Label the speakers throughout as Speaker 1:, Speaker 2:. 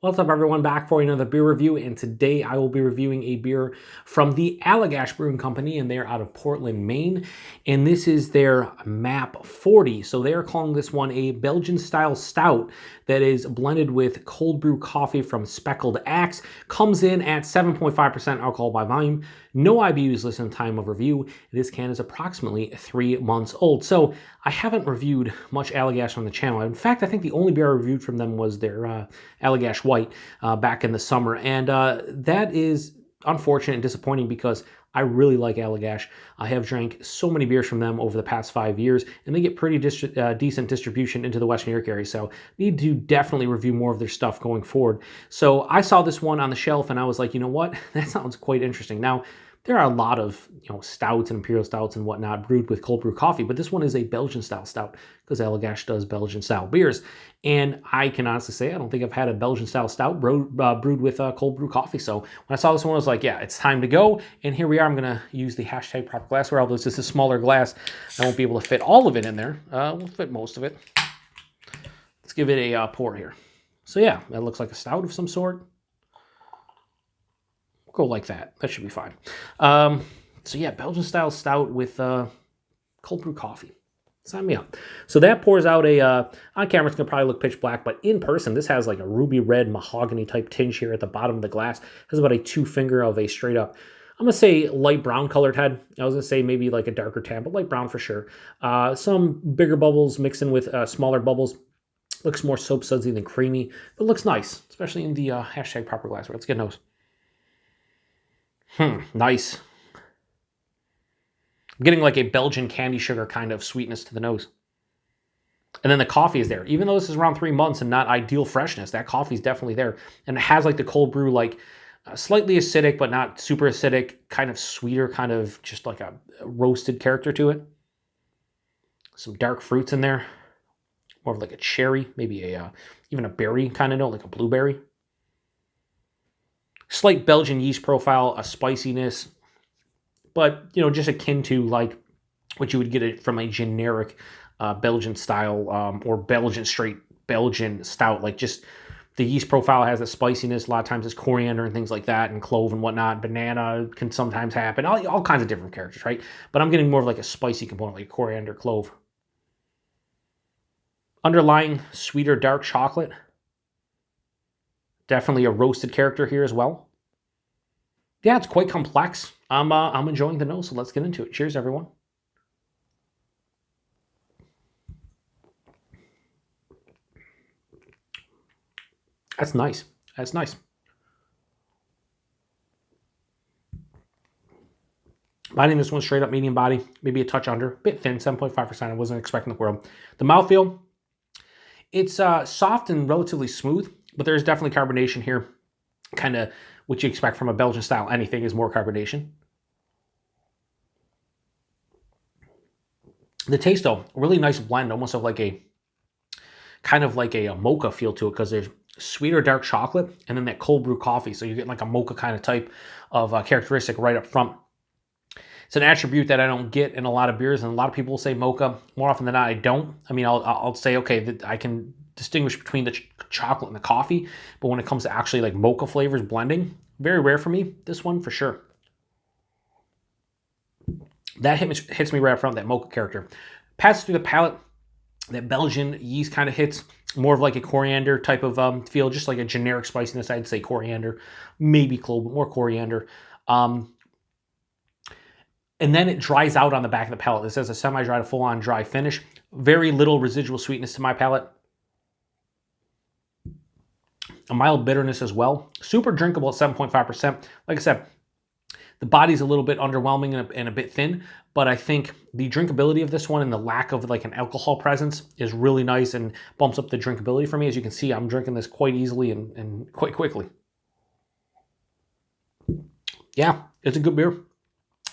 Speaker 1: What's up, everyone? Back for another beer review, and today I will be reviewing a beer from the Allagash Brewing Company, and they're out of Portland, Maine, and this is their MAP 40. So they are calling this one a Belgian-style Stout that is blended with cold brew coffee from Speckled Ax. Comes in at 7.5% alcohol by volume. No IBUs listed in time of review. This can is approximately 3 months old. So I haven't reviewed much Allagash on the channel. In fact, I think the only beer I reviewed from them was their Allagash White back in the summer. And that is unfortunate and disappointing because I really like Allagash. I have drank so many beers from them over the past 5 years, and they get pretty decent distribution into the Western New York area. So need to definitely review more of their stuff going forward. So I saw this one on the shelf, and I was like, you know what? That sounds quite interesting. Now, there are a lot of stouts and imperial stouts and whatnot brewed with cold brew coffee, but this one is a Belgian-style stout because Allagash does Belgian-style beers. And I can honestly say I don't think I've had a Belgian-style stout brewed with cold brew coffee. So when I saw this one, I was like, yeah, it's time to go. And here we are. I'm going to use the hashtag proper glassware, although it's just a smaller glass. I won't be able to fit all of it in there. We'll fit most of it. Let's give it a pour here. So yeah, that looks like a stout of some sort. Go like that. That should be fine. So yeah, Belgian-style stout with cold brew coffee. Sign me up. So that pours out on camera it's going to probably look pitch black, but in person this has like a ruby red mahogany type tinge here at the bottom of the glass. It has about a 2 finger of a straight up, I'm going to say light brown colored head. I was going to say maybe like a darker tan, but light brown for sure. Some bigger bubbles mixed in with smaller bubbles. Looks more soap sudsy than creamy, but looks nice, especially in the hashtag proper glassware. Let's get a nose. Nice. I'm getting like a Belgian candy sugar kind of sweetness to the nose. And then the coffee is there. Even though this is around 3 months and not ideal freshness, that coffee is definitely there. And it has like the cold brew, like slightly acidic, but not super acidic, kind of sweeter, kind of just like a roasted character to it. Some dark fruits in there. More of like a cherry, maybe even a berry kind of note, like a blueberry. Slight Belgian yeast profile, a spiciness, but just akin to like what you would get it from a generic Belgian style or Belgian straight Belgian stout. Like just the yeast profile has a spiciness. A lot of times it's coriander and things like that, and clove and whatnot. Banana can sometimes happen. All kinds of different characters, right? But I'm getting more of like a spicy component, like coriander, clove. Underlying sweeter dark chocolate. Definitely a roasted character here as well. Yeah, it's quite complex. I'm enjoying the nose, so let's get into it. Cheers, everyone. That's nice. That's nice. Body this one straight up medium body, maybe a touch under, bit thin, 7.5%. I wasn't expecting the world. The mouthfeel, it's soft and relatively smooth, but there's definitely carbonation here. Kind of what you expect from a Belgian style. Anything is more carbonation. The taste, though, really nice blend, almost of like a kind of like a mocha feel to it because there's sweeter dark chocolate and then that cold brew coffee. So you get like a mocha kind of type of characteristic right up front. It's an attribute that I don't get in a lot of beers, and a lot of people will say mocha. More often than not, I don't. I mean, I'll say, okay, that I can distinguish between the chocolate and the coffee, but when it comes to actually like mocha flavors blending, very rare for me. This one for sure. That hits me right up front, that mocha character. Passes through the palate, that Belgian yeast kind of hits, more of like a coriander type of feel, just like a generic spiciness. I'd say coriander, maybe clove, but more coriander. And then it dries out on the back of the palate. This has a semi-dry to full-on dry finish. Very little residual sweetness to my palate. A mild bitterness as well. Super drinkable at 7.5%. Like I said, the body's a little bit underwhelming and a bit thin, but I think the drinkability of this one and the lack of like an alcohol presence is really nice and bumps up the drinkability for me. As you can see, I'm drinking this quite easily and quite quickly. Yeah, it's a good beer.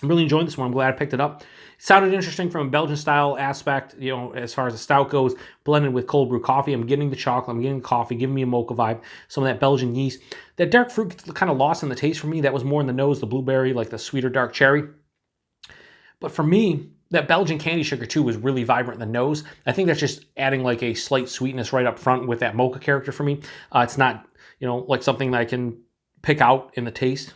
Speaker 1: I'm really enjoying this one. I'm glad I picked it up. It sounded interesting from a Belgian style aspect, as far as the stout goes, blended with cold brew coffee. I'm getting the chocolate, I'm getting the coffee, giving me a mocha vibe, some of that Belgian yeast. That dark fruit gets kind of lost in the taste for me. That was more in the nose, the blueberry, like the sweeter dark cherry. But for me, That Belgian candy sugar too was really vibrant in the nose. I think that's just adding like a slight sweetness right up front with that mocha character for me. It's not, like something that I can pick out in the taste.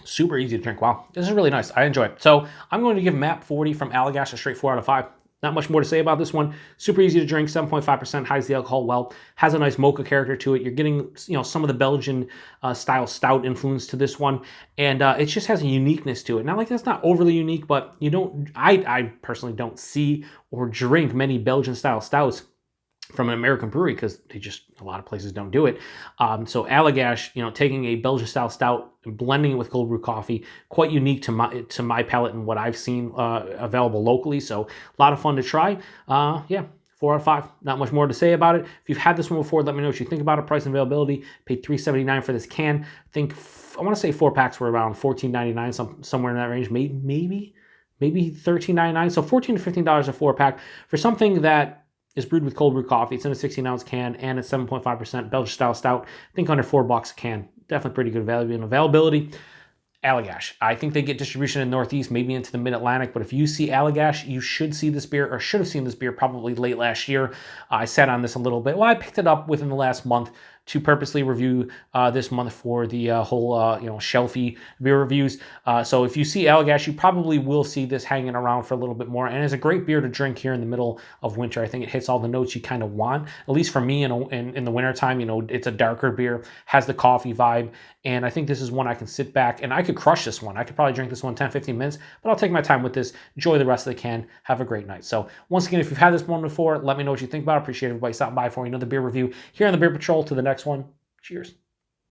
Speaker 1: Super easy to drink. Wow, this is really nice. I enjoy it. So I'm going to give MAP 40 from Allagash a straight 4 out of 5. Not much more to say about this one. Super easy to drink, 7.5%, hides the alcohol well, has a nice mocha character to it. You're getting, some of the Belgian-style Stout influence to this one, and it just has a uniqueness to it. Not like that's not overly unique, but I personally don't see or drink many Belgian-style Stouts from an American brewery because a lot of places don't do it. So Allagash, taking a Belgian-style Stout and blending it with cold brew coffee, quite unique to my palate and what I've seen available locally. So a lot of fun to try. Yeah, 4 out of 5. Not much more to say about it. If you've had this one before, let me know what you think about it. Price and availability. Paid $3.79 for this can. I want to say 4 packs were around $14.99, somewhere in that range. Maybe $13.99. So $14 to $15 a 4-pack for something that is brewed with cold brew coffee. It's in a 16-ounce can, and it's 7.5% Belgian-style Stout. I think under $4 a can. Definitely pretty good value and availability. Allagash. I think they get distribution in the Northeast, maybe into the Mid-Atlantic, but if you see Allagash, you should see this beer, or should have seen this beer probably late last year. I sat on this a little bit. Well, I picked it up within the last month to purposely review this month for the whole shelfy beer reviews. So if you see Allagash, you probably will see this hanging around for a little bit more, and it's a great beer to drink here in the middle of winter. I think it hits all the notes you kind of want, at least for me in the wintertime. It's a darker beer, has the coffee vibe, and I think this is one I can sit back, and I could crush this one. I could probably drink this one 10, 15 minutes, but I'll take my time with this, enjoy the rest of the can, have a great night. So once again, if you've had this one before, let me know what you think about it. Appreciate everybody stopping by for another beer review here on the Beer Patrol. To the next one, cheers.